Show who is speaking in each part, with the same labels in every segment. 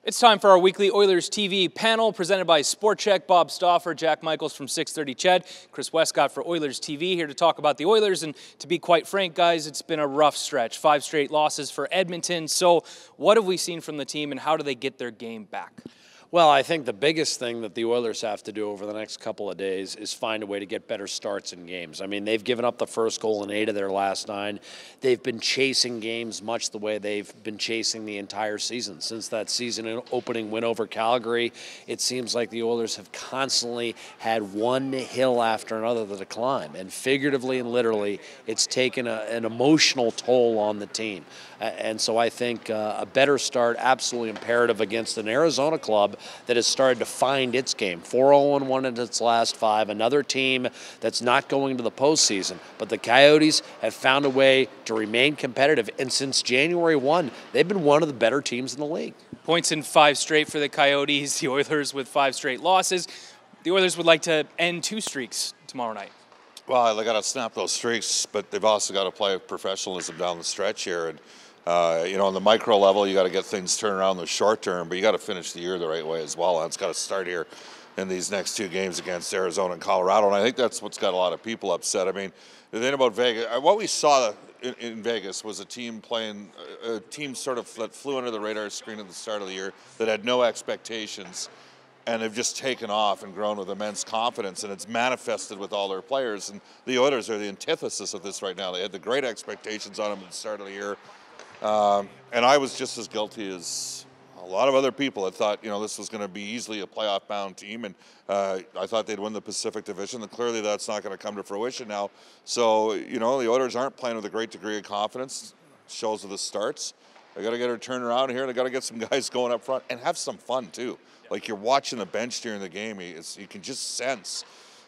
Speaker 1: It's time for our weekly Oilers TV panel presented by Sport Chek. Bob Stauffer, Jack Michaels from 630 CHED, Chris Westcott for Oilers TV here to talk about the Oilers. And to be quite frank, guys, it's been a rough stretch. 5 straight losses for Edmonton. So what have we seen from the team and how do they get their game back?
Speaker 2: Well, I think the biggest thing that the Oilers have to do over the next couple of days is find a way to get better starts in games. I mean, they've given up the first goal in 8 of their last 9. They've been chasing games much the way they've been chasing the entire season. Since that season opening win over Calgary, it seems like the Oilers have constantly had one hill after another to climb. And figuratively and literally, it's taken an emotional toll on the team. And so I think a better start, absolutely imperative against an Arizona club that has started to find its game. 4-0-1 in its last 5. Another team that's not going to the postseason. But the Coyotes have found a way to remain competitive. And since January 1, they've been one of the better teams in the league.
Speaker 1: Points in 5 straight for the Coyotes. The Oilers with 5 straight losses. The Oilers would like to end 2 streaks tomorrow night.
Speaker 3: Well, they got to snap those streaks, but they've also got to play professionalism down the stretch here. And you know, on the micro level, you got to get things turned around in the short term, but you got to finish the year the right way as well. And it's got to start here in these next 2 games against Arizona and Colorado. And I think that's what's got a lot of people upset. I mean, the thing about Vegas, what we saw in Vegas was a team playing, a team sort of that flew under the radar screen at the start of the year that had no expectations. And they've just taken off and grown with immense confidence, and it's manifested with all their players. And the Oilers are the antithesis of this right now. They had the great expectations on them at the start of the year. And I was just as guilty as a lot of other people that thought, you know, this was going to be easily a playoff-bound team, and I thought they'd win the Pacific Division. And clearly that's not going to come to fruition now. So, you know, the Oilers aren't playing with a great degree of confidence. Shows with the starts. They got to get her turned around here. They got to get some guys going up front and have some fun too. Like, you're watching the bench during the game, you can just sense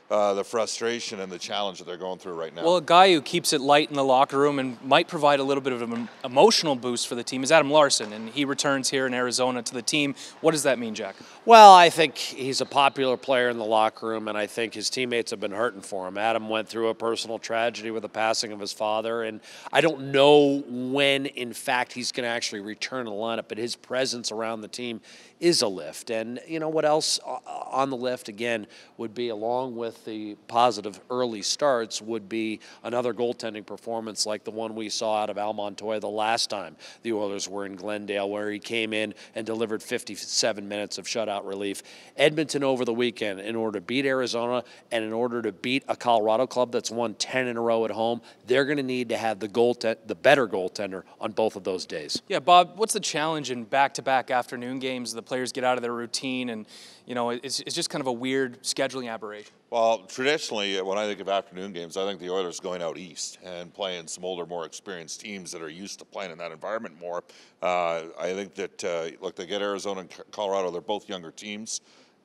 Speaker 3: the frustration and the challenge that they're going through right now.
Speaker 1: Well, a guy who keeps it light in the locker room and might provide a little bit of an emotional boost for the team is Adam Larsson, and he returns here in Arizona to the team. What does that mean, Jack?
Speaker 2: Well, I think he's a popular player in the locker room, and I think his teammates have been hurting for him. Adam went through a personal tragedy with the passing of his father, and I don't know when, in fact, he's going to actually return to the lineup, but his presence around the team is a lift. And, you know, what else on the lift, again, would be, along with the positive early starts, would be another goaltending performance like the one we saw out of Al Montoya the last time the Oilers were in Glendale, where he came in and delivered 57 minutes of shutout relief. Edmonton over the weekend, in order to beat Arizona and in order to beat a Colorado club that's won 10 in a row at home, they're going to need to have the better goaltender on both of those days.
Speaker 1: Yeah, Bob, what's the challenge in back-to-back afternoon games? The players get out of their routine, and, you know, it's just kind of a weird scheduling aberration. Well,
Speaker 3: traditionally, when I think of afternoon games, I think the Oilers going out east and playing some older, more experienced teams that are used to playing in that environment more. I think that, look, they get Arizona and Colorado. They're both younger teams.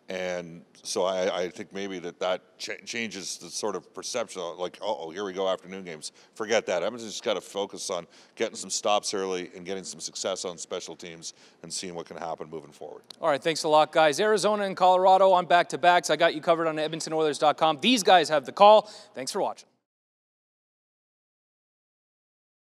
Speaker 3: And so I think maybe that changes the sort of perception of, like, oh, here we go, afternoon games. Forget that. Edmonton's just got to focus on getting some stops early and getting some success on special teams and seeing what can happen moving forward.
Speaker 1: All right, thanks a lot, guys. Arizona and Colorado on back-to-backs. I got you covered on EdmontonOilers.com. These guys have the call. Thanks for watching.